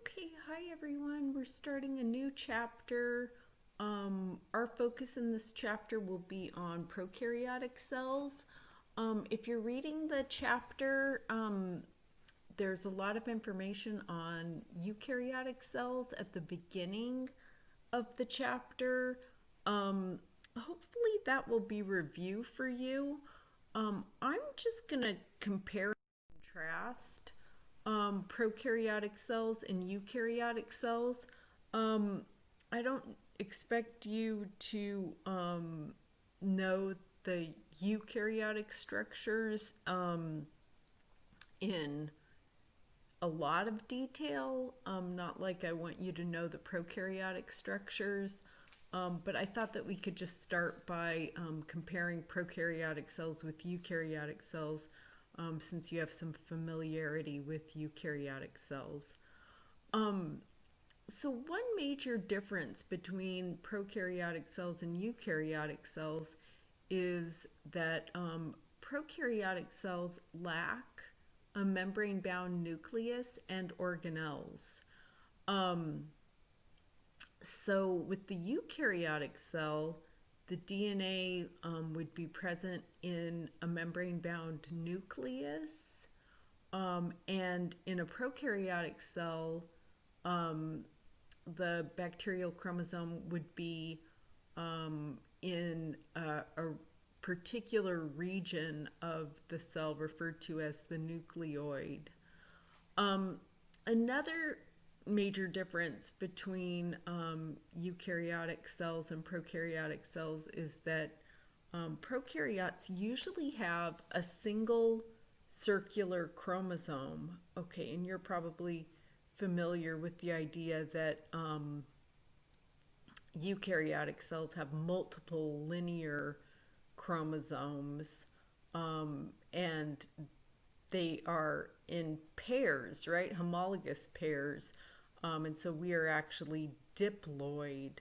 Okay, hi everyone. We're starting a new chapter. Our focus in this chapter will be on prokaryotic cells. If you're reading the chapter, there's a lot of information on eukaryotic cells at the beginning of the chapter. Hopefully, that will be review for you. I'm just going to compare and contrast prokaryotic cells and eukaryotic cells. I don't expect you to know the eukaryotic structures in a lot of detail, not like I want you to know the prokaryotic structures. But I thought that we could just start by comparing prokaryotic cells with eukaryotic cells, since you have some familiarity with eukaryotic cells. So one major difference between prokaryotic cells and eukaryotic cells is that prokaryotic cells lack a membrane-bound nucleus and organelles. So with the eukaryotic cell, the DNA would be present in a membrane-bound nucleus, and in a prokaryotic cell, the bacterial chromosome would be in a particular region of the cell referred to as the nucleoid. Another major difference between eukaryotic cells and prokaryotic cells is that prokaryotes usually have a single circular chromosome. Okay, and you're probably familiar with the idea that eukaryotic cells have multiple linear chromosomes, and they are in pairs, right? Homologous pairs. And so we are actually diploid.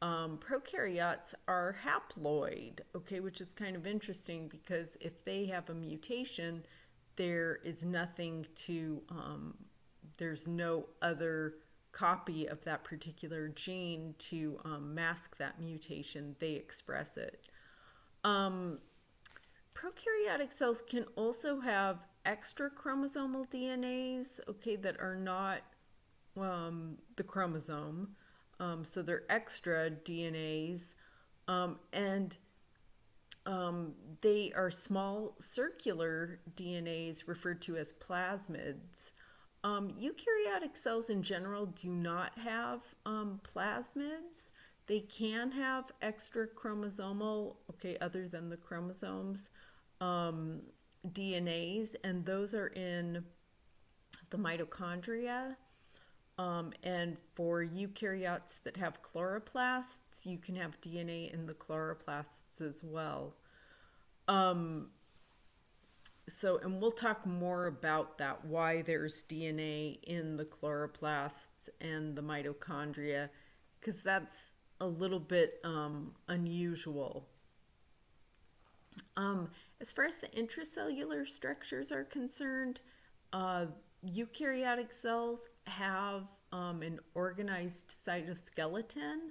Prokaryotes are haploid, okay, which is kind of interesting because if they have a mutation, there is nothing to, there's no other copy of that particular gene to mask that mutation. They express it. Prokaryotic cells can also have extra chromosomal DNAs, okay, that are not the chromosome. So they're extra DNAs, and they are small circular DNAs referred to as plasmids. Eukaryotic cells in general do not have plasmids. They can have extra chromosomal, okay, other than the chromosomes, DNAs, and those are in the mitochondria. And for eukaryotes that have chloroplasts, you can have DNA in the chloroplasts as well. And we'll talk more about that, why there's DNA in the chloroplasts and the mitochondria, because that's a little bit unusual. As far as the intracellular structures are concerned, eukaryotic cells have an organized cytoskeleton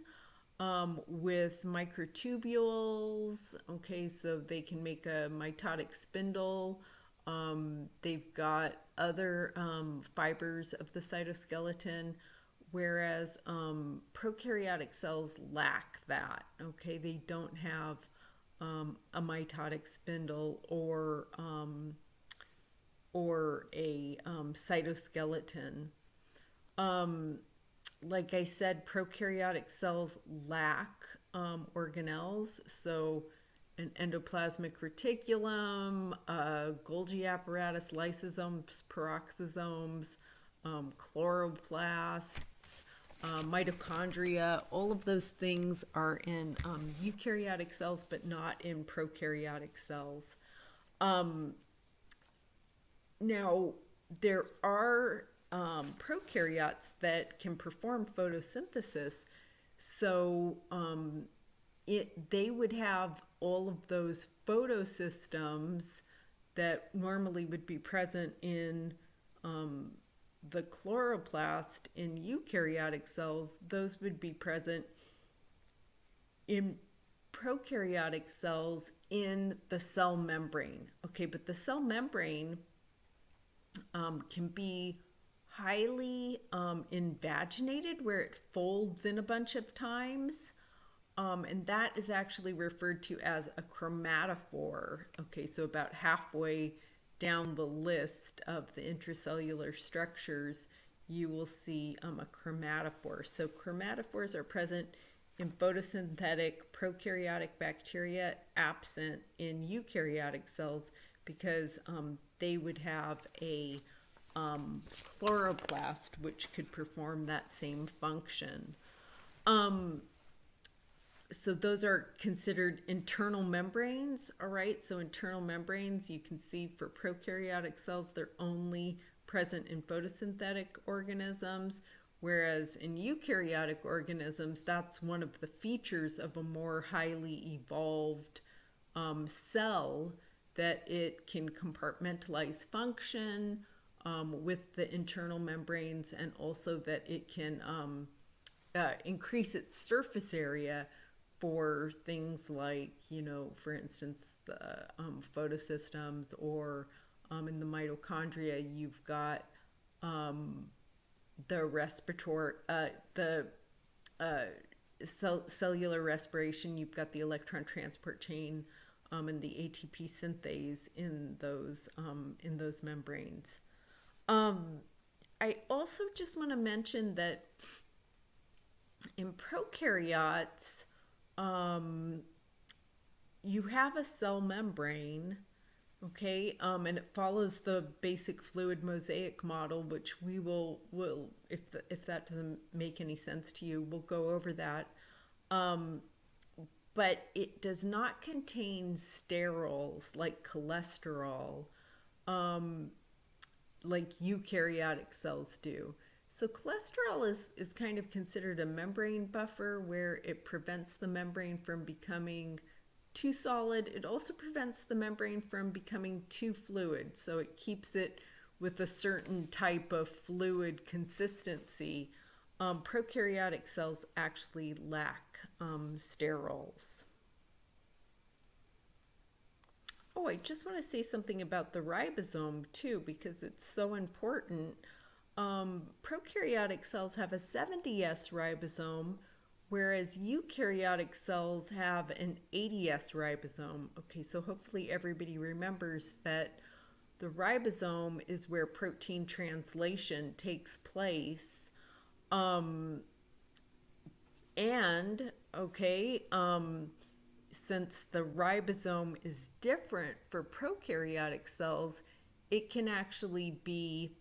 with microtubules. Okay, so they can make a mitotic spindle. They've got other fibers of the cytoskeleton, whereas prokaryotic cells lack that. Okay, they don't have a mitotic spindle or a cytoskeleton. Like I said, prokaryotic cells lack organelles, so an endoplasmic reticulum, Golgi apparatus, lysosomes, peroxisomes, chloroplasts, mitochondria, all of those things are in eukaryotic cells, but not in prokaryotic cells. Now, there are prokaryotes that can perform photosynthesis, so they would have all of those photosystems that normally would be present in the chloroplast in eukaryotic cells, those would be present in prokaryotic cells in the cell membrane. Okay, but the cell membrane can be highly invaginated, where it folds in a bunch of times. And that is actually referred to as a chromatophore. Okay, so about halfway down the list of the intracellular structures, you will see a chromatophore. So chromatophores are present in photosynthetic prokaryotic bacteria, absent in eukaryotic cells, because they would have a chloroplast which could perform that same function. So those are considered internal membranes, all right? So internal membranes, you can see for prokaryotic cells, they're only present in photosynthetic organisms, whereas in eukaryotic organisms, that's one of the features of a more highly evolved cell, that it can compartmentalize function with the internal membranes, and also that it can increase its surface area for things like, for instance, the photosystems, or in the mitochondria, you've got the respiratory, cellular respiration, you've got the electron transport chain and the ATP synthase in those membranes. I also just want to mention that in prokaryotes, you have a cell membrane, okay, and it follows the basic fluid mosaic model, which we will if that doesn't make any sense to you, we'll go over that. But it does not contain sterols like cholesterol, like eukaryotic cells do. So cholesterol is kind of considered a membrane buffer, where it prevents the membrane from becoming too solid. It also prevents the membrane from becoming too fluid. So it keeps it with a certain type of fluid consistency. Prokaryotic cells actually lack sterols. Oh, I just want to say something about the ribosome too, because it's so important. Prokaryotic cells have a 70S ribosome, whereas eukaryotic cells have an 80S ribosome. Okay, so hopefully everybody remembers that the ribosome is where protein translation takes place. Since the ribosome is different for prokaryotic cells, it can actually be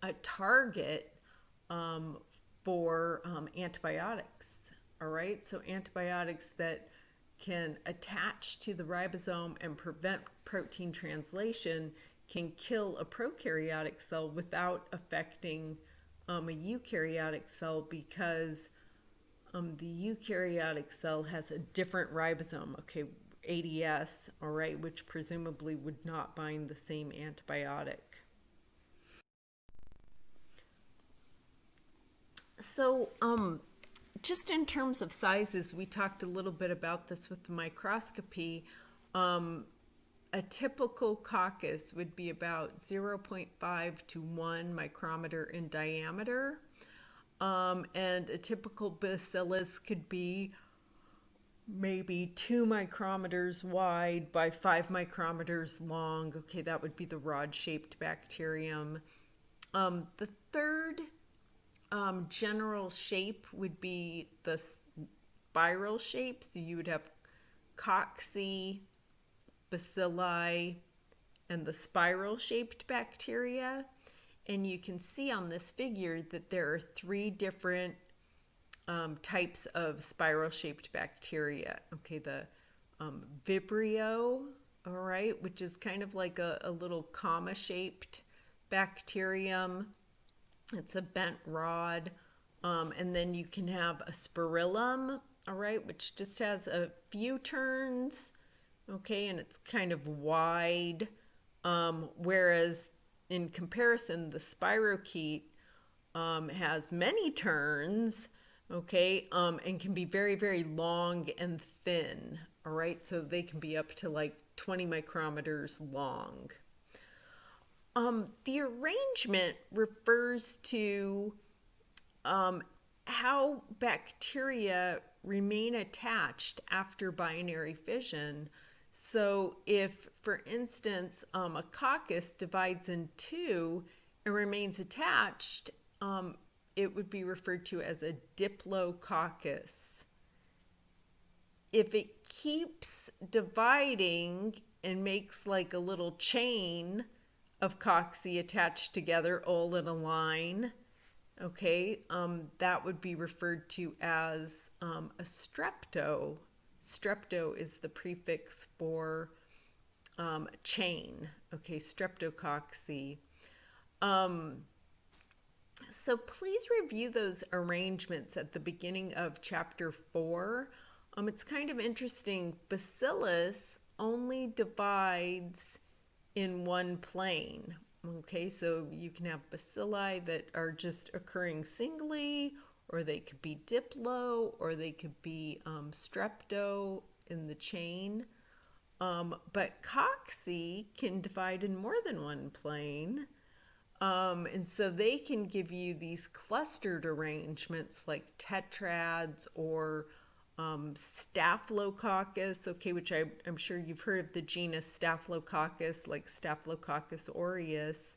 a target for antibiotics, all right? So antibiotics that can attach to the ribosome and prevent protein translation can kill a prokaryotic cell without affecting a eukaryotic cell, because the eukaryotic cell has a different ribosome, okay, ADS, all right, which presumably would not bind the same antibiotic. So, just in terms of sizes, we talked a little bit about this with the microscopy. A typical coccus would be about 0.5 to 1 micrometer in diameter. And a typical bacillus could be maybe 2 micrometers wide by 5 micrometers long. Okay, that would be the rod-shaped bacterium. The third general shape would be the spiral shape. So you would have cocci, bacilli, and the spiral-shaped bacteria. And you can see on this figure that there are 3 different types of spiral-shaped bacteria. Okay, the Vibrio, all right, which is kind of like a little comma-shaped bacterium. It's a bent rod. And then you can have a spirillum, all right, which just has a few turns, okay, and it's kind of wide. Whereas in comparison, the spirochete has many turns, okay, and can be very, very long and thin, all right? So they can be up to like 20 micrometers long. The arrangement refers to how bacteria remain attached after binary fission. So if, for instance, a coccus divides in two and remains attached, it would be referred to as a diplococcus. If it keeps dividing and makes like a little chain of cocci attached together all in a line, okay, that would be referred to as a strepto. Strepto is the prefix for chain, okay, streptococci. So please review those arrangements at the beginning of chapter 4. It's kind of interesting. Bacillus only divides in one plane. Okay, so you can have bacilli that are just occurring singly, or they could be diplo, or they could be strepto in the chain. But cocci can divide in more than one plane. And so they can give you these clustered arrangements like tetrads or Staphylococcus, okay, which I'm sure you've heard of the genus Staphylococcus, like Staphylococcus aureus,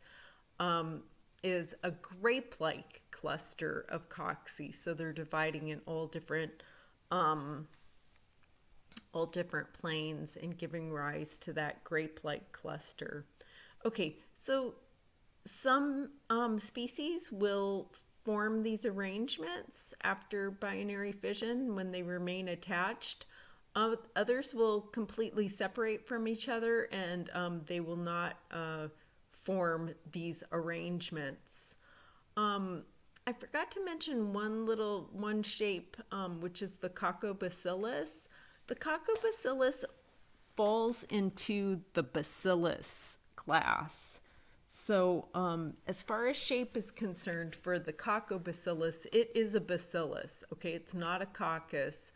is a grape-like cluster of cocci. So they're dividing in all different planes and giving rise to that grape-like cluster. Okay, so some species will form these arrangements after binary fission when they remain attached. Others will completely separate from each other, and they will not form these arrangements. I forgot to mention one shape, which is the Coccobacillus. The Coccobacillus falls into the Bacillus class. So as far as shape is concerned for the Coccobacillus, it is a bacillus, okay? It's not a coccus,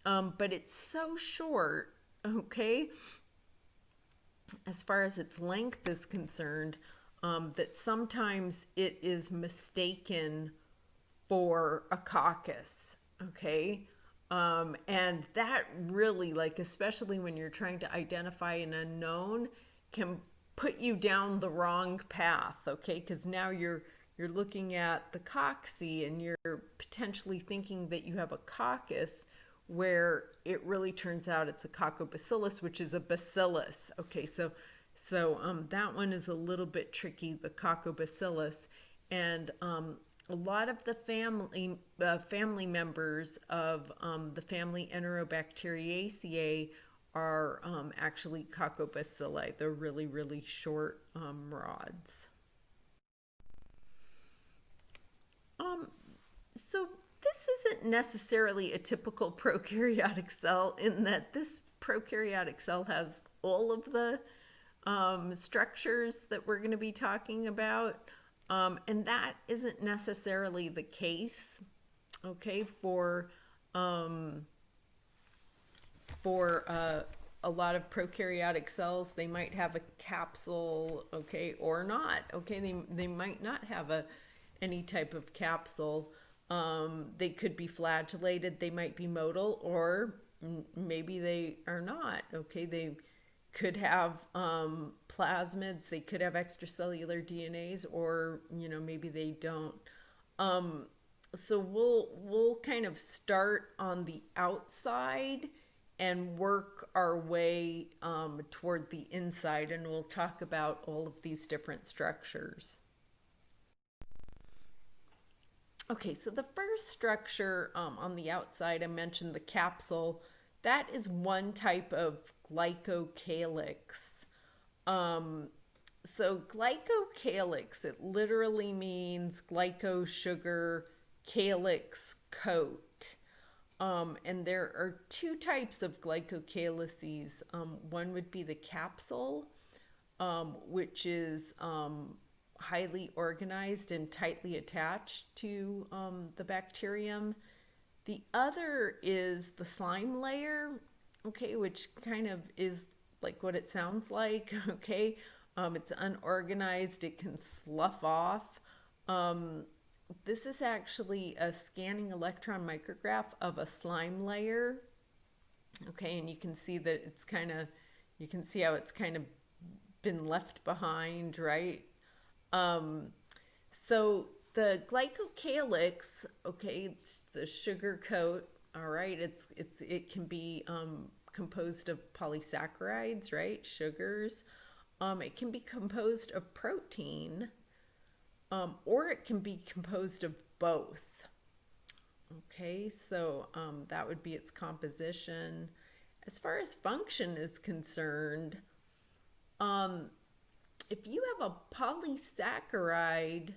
but it's so short, okay, as far as its length is concerned, that sometimes it is mistaken for a coccus, okay? And that really, like, especially when you're trying to identify an unknown, can put you down the wrong path, okay? Because now you're looking at the cocci and you're potentially thinking that you have a coccus, where it really turns out it's a Coccobacillus, which is a bacillus. Okay, so that one is a little bit tricky, the Coccobacillus, and a lot of the family members of the family Enterobacteriaceae are actually Coccobacilli. They're really, really short rods. So this isn't necessarily a typical prokaryotic cell in that this prokaryotic cell has all of the structures that we're going to be talking about, and that isn't necessarily the case, okay, for a lot of prokaryotic cells. They might have a capsule, okay, or not, okay, they might not have any type of capsule. They could be flagellated, they might be motile, or maybe they are not, okay. They could have plasmids, they could have extracellular DNAs, or maybe they don't. So we'll kind of start on the outside and work our way toward the inside, and we'll talk about all of these different structures. Okay, so the first structure on the outside, I mentioned the capsule. That is one type of glycocalyx. So glycocalyx, it literally means glyco sugar calyx coat. And there are two types of glycocalyces. One would be the capsule, which is highly organized and tightly attached to the bacterium. The other is the slime layer, okay, which kind of is like what it sounds like, okay. It's unorganized, it can slough off. This is actually a scanning electron micrograph of a slime layer, okay, and you can see that it's kind of, you can see how it's kind of been left behind, right? So the glycocalyx, okay, it's the sugar coat, all right, it can be composed of polysaccharides, right, sugars. It can be composed of protein, or it can be composed of both. Okay, so that would be its composition. As far as function is concerned, if you have a polysaccharide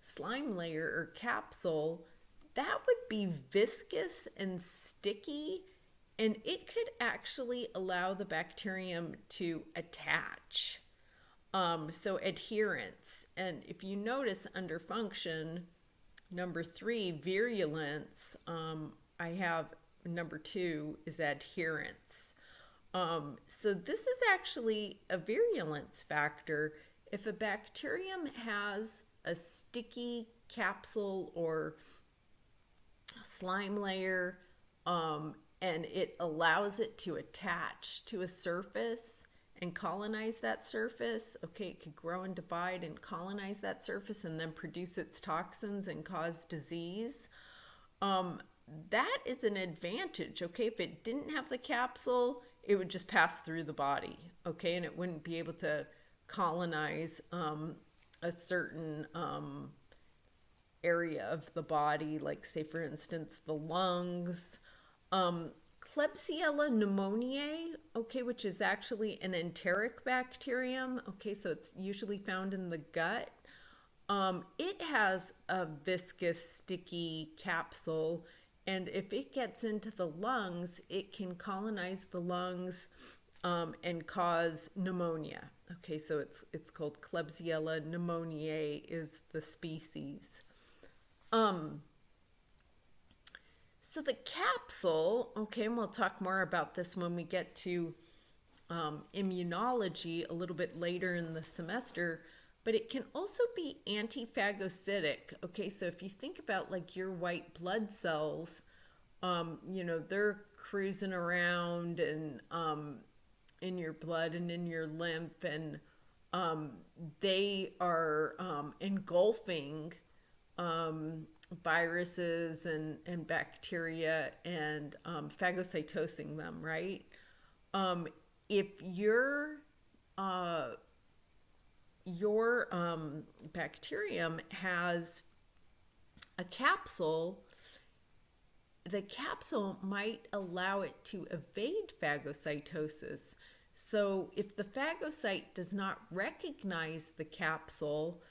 slime layer or capsule, that would be viscous and sticky, and it could actually allow the bacterium to attach. So adherence, and if you notice under function, number 3, virulence, I have number 2 is adherence. So this is actually a virulence factor. If a bacterium has a sticky capsule or slime layer, and it allows it to attach to a surface and colonize that surface, okay, it could grow and divide and colonize that surface and then produce its toxins and cause disease. That is an advantage, okay? If it didn't have the capsule, it would just pass through the body, okay, and it wouldn't be able to colonize a certain area of the body, like say for instance the lungs. Klebsiella pneumoniae, okay, which is actually an enteric bacterium, okay, so it's usually found in the gut. It has a viscous, sticky capsule, and if it gets into the lungs, it can colonize the lungs and cause pneumonia. Okay, so it's called Klebsiella pneumoniae is the species. So the capsule, okay, and we'll talk more about this when we get to immunology a little bit later in the semester, but it can also be antiphagocytic. Okay, so if you think about like your white blood cells, they're cruising around and in your blood and in your lymph, and they are engulfing viruses and bacteria and phagocytosing them, right? If your bacterium has a capsule, the capsule might allow it to evade phagocytosis. So if the phagocyte does not recognize the capsule,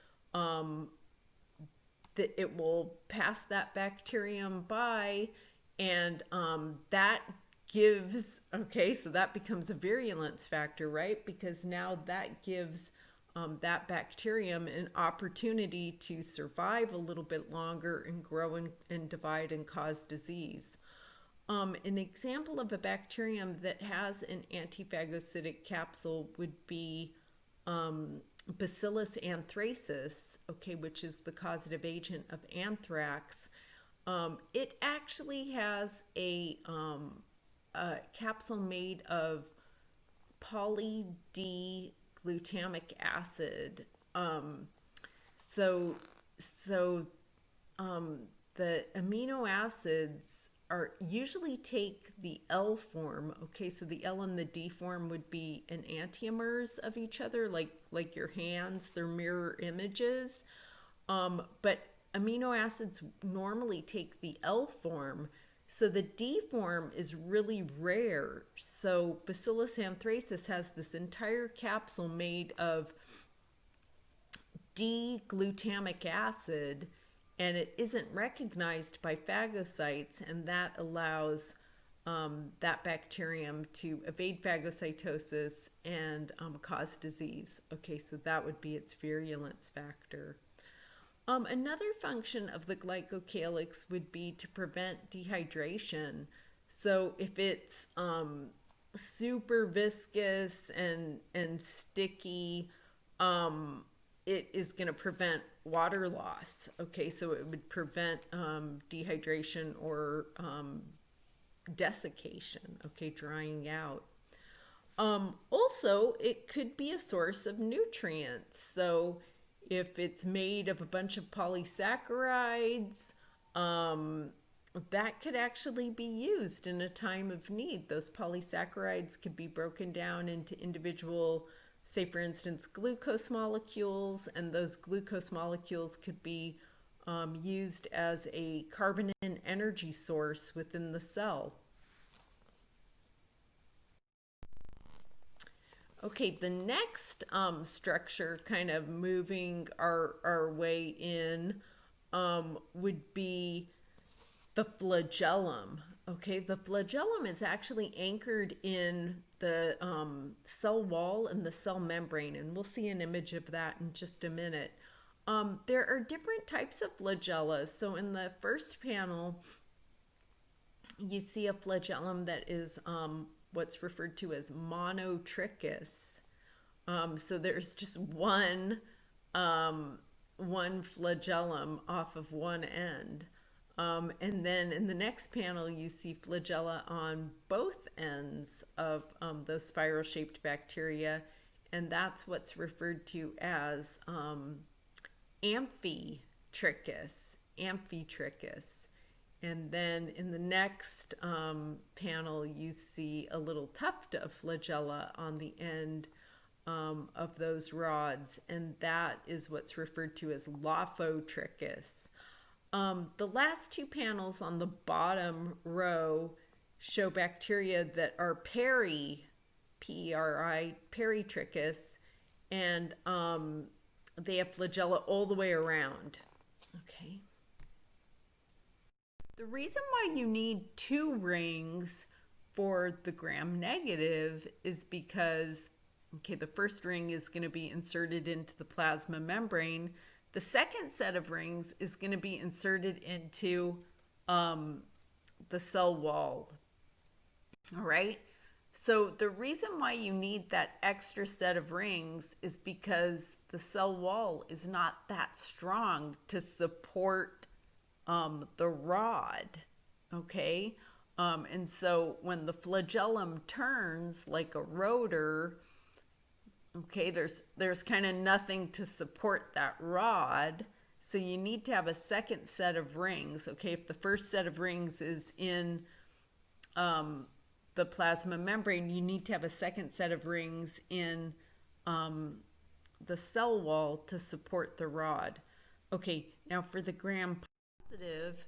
that it will pass that bacterium by, and that gives, okay, so that becomes a virulence factor, right? Because now that gives that bacterium an opportunity to survive a little bit longer and grow and divide and cause disease. An example of a bacterium that has an antiphagocytic capsule would be Bacillus anthracis, okay, which is the causative agent of anthrax. It actually has a capsule made of poly-D-glutamic acid. So the amino acids are usually take the L form. Okay, so the L and the D form would be enantiomers of each other, like your hands, they're mirror images. But amino acids normally take the L form, so the D form is really rare. So Bacillus anthracis has this entire capsule made of D-glutamic acid, and it isn't recognized by phagocytes, and that allows that bacterium to evade phagocytosis and cause disease. Okay, so that would be its virulence factor. Another function of the glycocalyx would be to prevent dehydration. So if it's super viscous and sticky, it is going to prevent water loss. Okay, so it would prevent dehydration or desiccation, okay, drying out. Also, it could be a source of nutrients. So if it's made of a bunch of polysaccharides, that could actually be used in a time of need. Those polysaccharides could be broken down into individual, say for instance, glucose molecules, and those glucose molecules could be used as a carbon and energy source within the cell. Okay, the next structure, kind of moving our way in, would be the flagellum. Okay, the flagellum is actually anchored in the cell wall and the cell membrane, and we'll see an image of that in just a minute. There are different types of flagella. So in the first panel, you see a flagellum that is what's referred to as monotrichous. So there's just one flagellum off of one end. And then in the next panel, you see flagella on both ends of those spiral-shaped bacteria, and that's what's referred to as amphitrichous. And then in the next panel, you see a little tuft of flagella on the end of those rods, and that is what's referred to as lophotrichous. The last two panels on the bottom row show bacteria that are peritrichous, and they have flagella all the way around. Okay. The reason why you need two rings for the gram-negative is because, okay, the first ring is going to be inserted into the plasma membrane. The second set of rings is going to be inserted into the cell wall. All right. So the reason why you need that extra set of rings is because the cell wall is not that strong to support the rod. Okay. And so when the flagellum turns like a rotor, okay, there's kind of nothing to support that rod. So you need to have a second set of rings. Okay, if the first set of rings is in the plasma membrane, you need to have a second set of rings in the cell wall to support the rod. Okay, now for the gram-positive,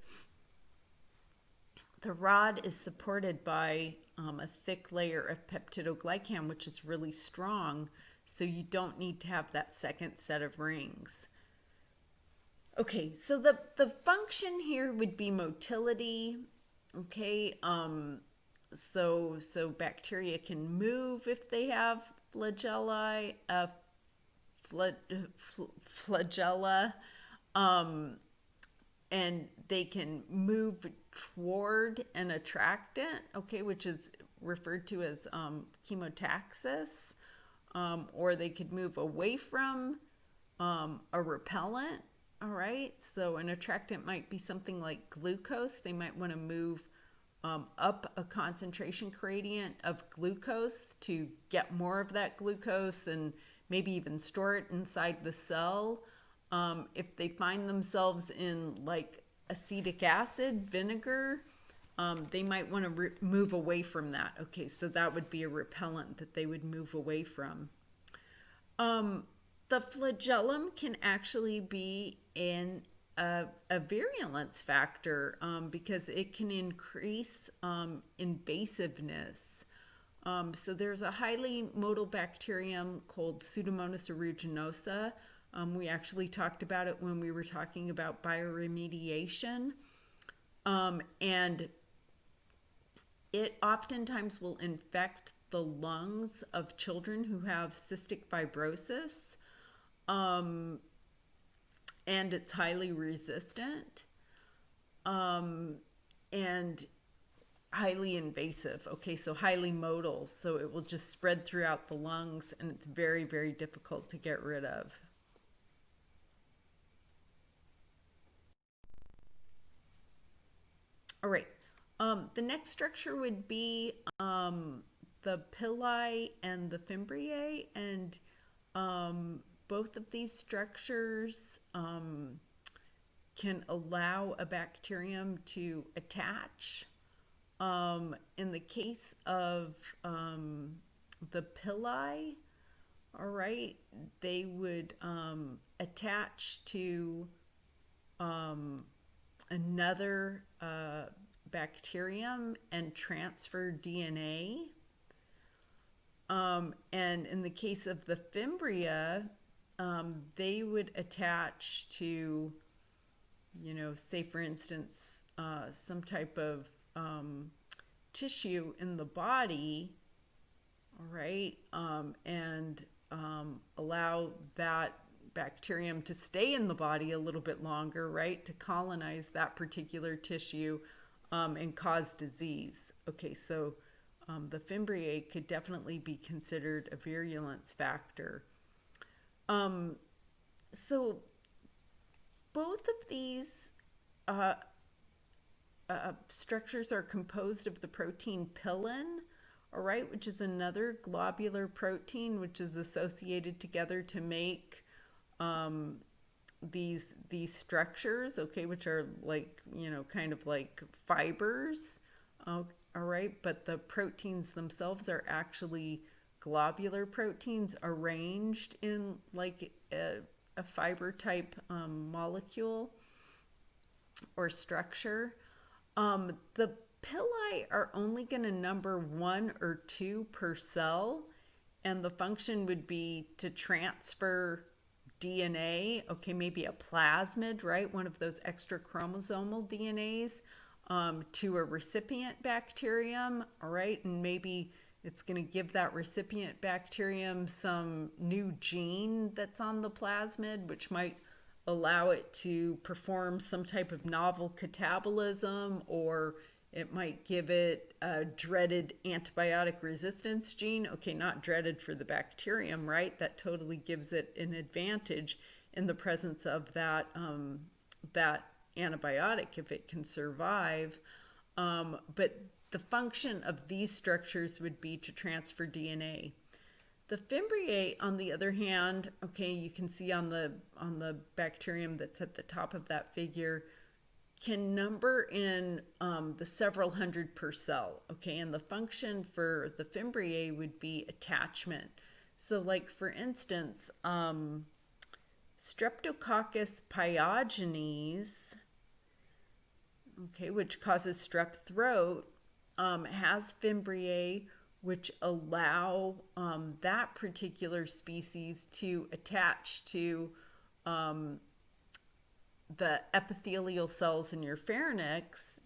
the rod is supported by a thick layer of peptidoglycan, which is really strong, so you don't need to have that second set of rings. Okay, so the function here would be motility. Okay, so bacteria can move if they have flagella, and they can move toward an attractant, okay, which is referred to as chemotaxis, or they could move away from a repellent. All right, so an attractant might be something like glucose. They might want to move up a concentration gradient of glucose to get more of that glucose and maybe even store it inside the cell. If they find themselves in like acetic acid, vinegar, they might want to move away from that. Okay, so that would be a repellent that they would move away from. The flagellum can actually be in a virulence factor because it can increase invasiveness. So there's a highly motile bacterium called Pseudomonas aeruginosa. We actually talked about it when we were talking about bioremediation. And it oftentimes will infect the lungs of children who have cystic fibrosis, and it's highly resistant, and highly invasive. Okay, so highly modal, so it will just spread throughout the lungs, and it's very, very difficult to get rid of. All right. The next structure would be the pili and the fimbriae, and both of these structures can allow a bacterium to attach. In the case of the pili, all right, they would attach to another bacterium and transfer DNA. And in the case of the fimbria, they would attach to, say for instance, some type of tissue in the body, all right, and allow that bacterium to stay in the body a little bit longer, right, to colonize that particular tissue and cause disease. Okay, so the fimbriae could definitely be considered a virulence factor. So both of these structures are composed of the protein pillin, all right, which is another globular protein which is associated together to make these structures, okay, which are like, kind of like fibers, all right, but the proteins themselves are actually globular proteins arranged in like a fiber type molecule or structure. The pili are only going to number 1 or 2 per cell, and the function would be to transfer DNA, okay, maybe a plasmid, right, one of those extra chromosomal DNAs, to a recipient bacterium, all right, and maybe it's going to give that recipient bacterium some new gene that's on the plasmid, which might allow it to perform some type of novel catabolism, or it might give it a dreaded antibiotic resistance gene. Okay, not dreaded for the bacterium, right? That totally gives it an advantage in the presence of that antibiotic if it can survive. But the function of these structures would be to transfer DNA. The fimbriae, on the other hand, okay, you can see on the bacterium that's at the top of that figure, can number in the several hundred per cell, okay, and the function for the fimbriae would be attachment. So like for instance, Streptococcus pyogenes, okay, which causes strep throat, has fimbriae which allow that particular species to attach to the epithelial cells in your pharynx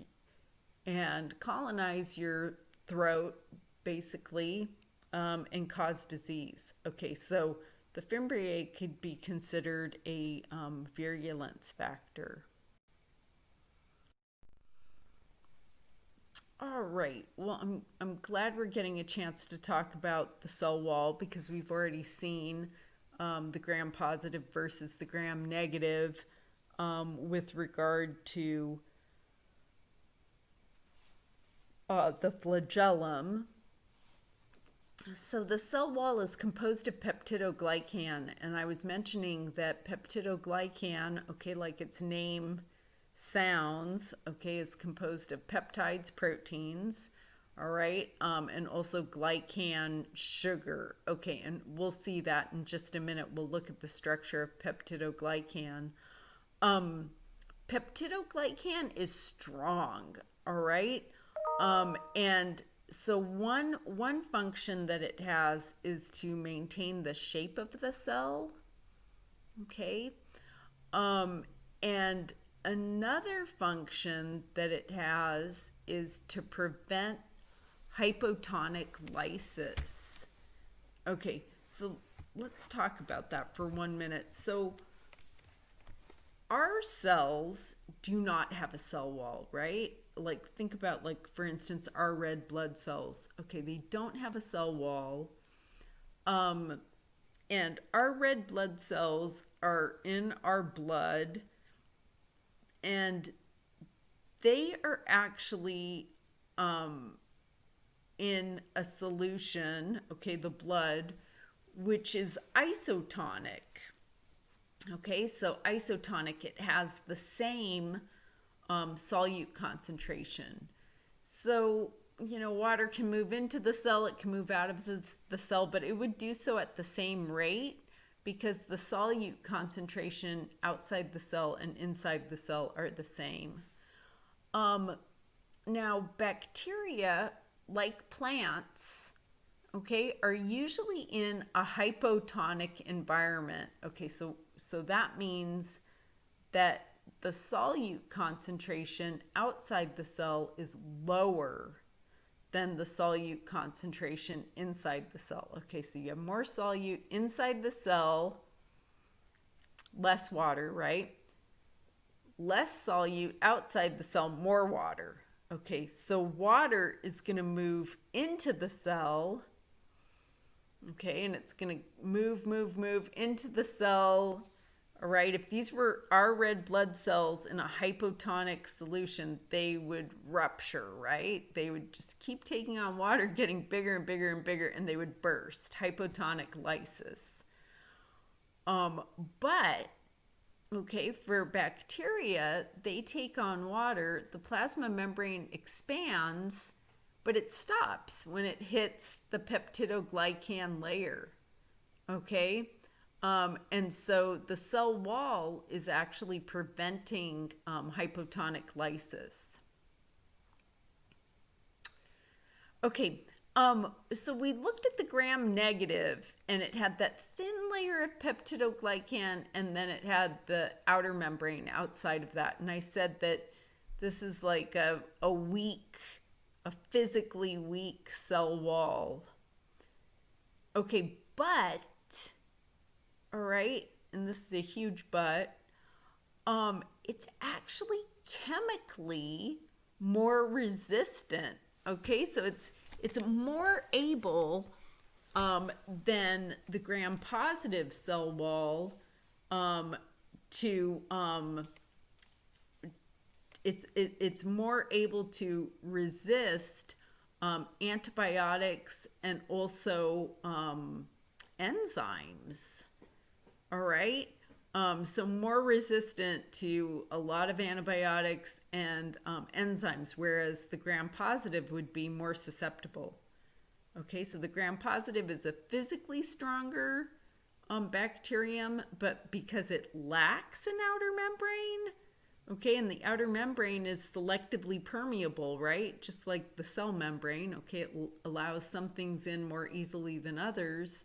and colonize your throat, basically, and cause disease. Okay, so the fimbriae could be considered a virulence factor. All right. Well, I'm glad we're getting a chance to talk about the cell wall, because we've already seen the gram positive versus the gram negative with regard to the flagellum. So the cell wall is composed of peptidoglycan, and I was mentioning that peptidoglycan, okay, like its name sounds, okay, is composed of peptides, proteins, all right, and also glycan, sugar, okay, and we'll see that in just a minute. We'll look at the structure of peptidoglycan. Peptidoglycan is strong, all right, and so one function that it has is to maintain the shape of the cell, okay, and another function that it has is to prevent hypotonic lysis. Okay, so let's talk about that for 1 minute. So our cells do not have a cell wall, right? Like think about, like, for instance, our red blood cells. Okay, they don't have a cell wall. And our red blood cells are in our blood, and they are actually in a solution, okay, the blood, which is isotonic. Okay, so isotonic, it has the same solute concentration. So, water can move into the cell, it can move out of the cell, but it would do so at the same rate because the solute concentration outside the cell and inside the cell are the same. Now, bacteria, like plants, okay, are usually in a hypotonic environment. Okay, so that means that the solute concentration outside the cell is lower than the solute concentration inside the cell. Okay, so you have more solute inside the cell, less water, right? Less solute outside the cell, more water. Okay, so water is going to move into the cell. Okay, and it's going to move into the cell. All right, if these were our red blood cells in a hypotonic solution, they would rupture, right? They would just keep taking on water, getting bigger and bigger and bigger, and they would burst, hypotonic lysis. But, okay, for bacteria, they take on water, the plasma membrane expands, but it stops when it hits the peptidoglycan layer, okay? And so the cell wall is actually preventing hypotonic lysis. Okay, so we looked at the gram negative, and it had that thin layer of peptidoglycan, and then it had the outer membrane outside of that. And I said that this is like a physically weak cell wall. Okay, but, all right, and this is a huge but, it's actually chemically more resistant. Okay, so it's more able than the gram positive cell wall it's more able to resist antibiotics and also enzymes. All right, so more resistant to a lot of antibiotics and enzymes, whereas the gram positive would be more susceptible. Okay, so the gram positive is a physically stronger bacterium, but because it lacks an outer membrane, okay, and the outer membrane is selectively permeable, right? Just like the cell membrane, okay, it allows some things in more easily than others.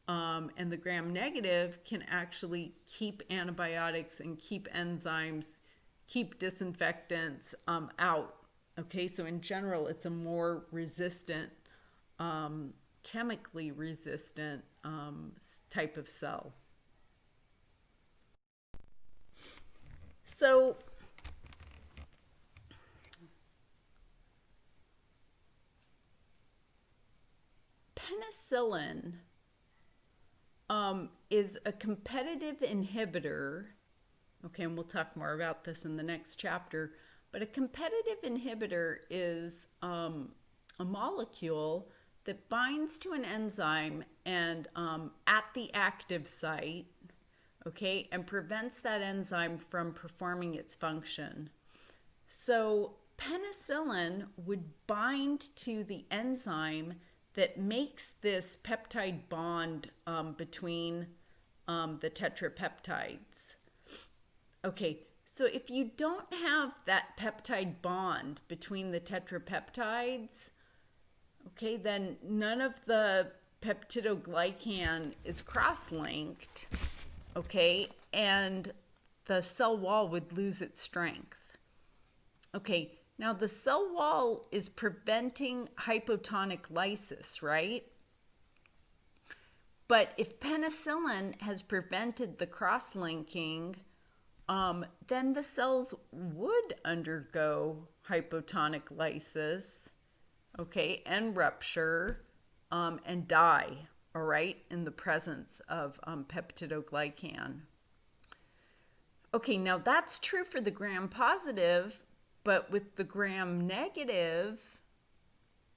And the gram negative can actually keep antibiotics and keep enzymes, keep disinfectants out. Okay, so in general, it's a more resistant, chemically resistant type of cell. So penicillin is a competitive inhibitor. Okay, and we'll talk more about this in the next chapter. But a competitive inhibitor is a molecule that binds to an enzyme and at the active site, okay, and prevents that enzyme from performing its function. So penicillin would bind to the enzyme that makes this peptide bond between the tetrapeptides. Okay, so if you don't have that peptide bond between the tetrapeptides, okay, then none of the peptidoglycan is cross-linked, okay, and the cell wall would lose its strength. Okay, Now, the cell wall is preventing hypotonic lysis, right? But if penicillin has prevented the cross-linking, then the cells would undergo hypotonic lysis, okay, and rupture, and die, all right, in the presence of peptidoglycan. Okay, now that's true for the gram-positive, but with the gram-negative,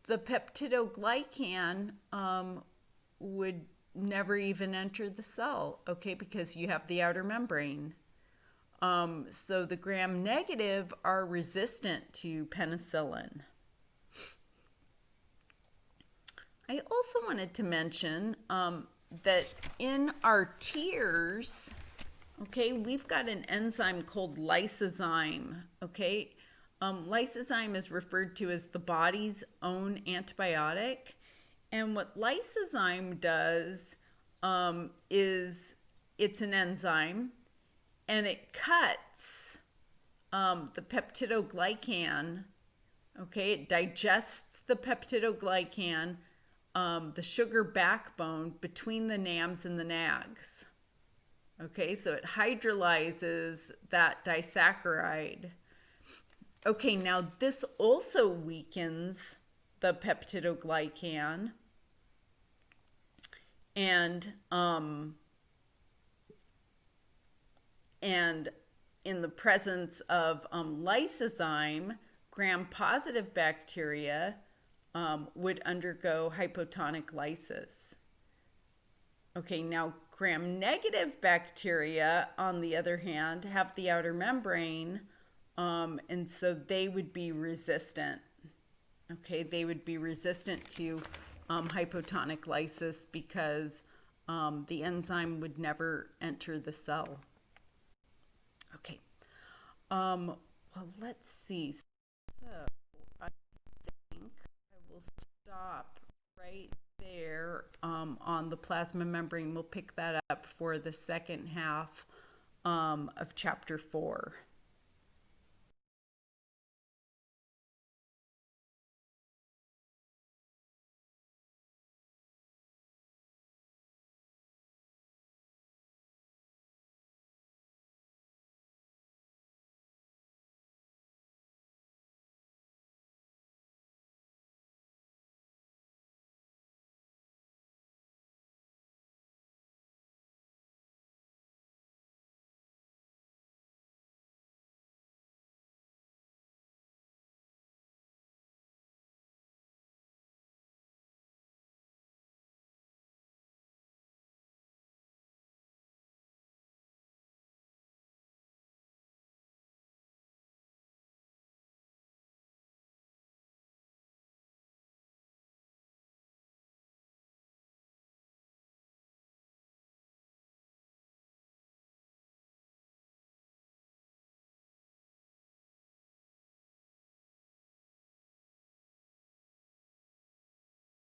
the peptidoglycan would never even enter the cell, okay, because you have the outer membrane. So the gram-negative are resistant to penicillin. I also wanted to mention that in our tears, okay, we've got an enzyme called lysozyme, okay? Lysozyme is referred to as the body's own antibiotic. And what lysozyme does is it's an enzyme, and it cuts the peptidoglycan, okay? It digests the peptidoglycan, the sugar backbone between the NAMs and the NAGs. Okay, so it hydrolyzes that disaccharide. Okay, now this also weakens the peptidoglycan, and in the presence of lysozyme, gram-positive bacteria would undergo hypotonic lysis. Okay, now gram-negative bacteria, on the other hand, have the outer membrane, and so they would be resistant. Okay, they would be resistant to hypotonic lysis because the enzyme would never enter the cell. Okay, well, let's see. So I think I will stop right there on the plasma membrane. We'll pick that up for the second half of chapter 4.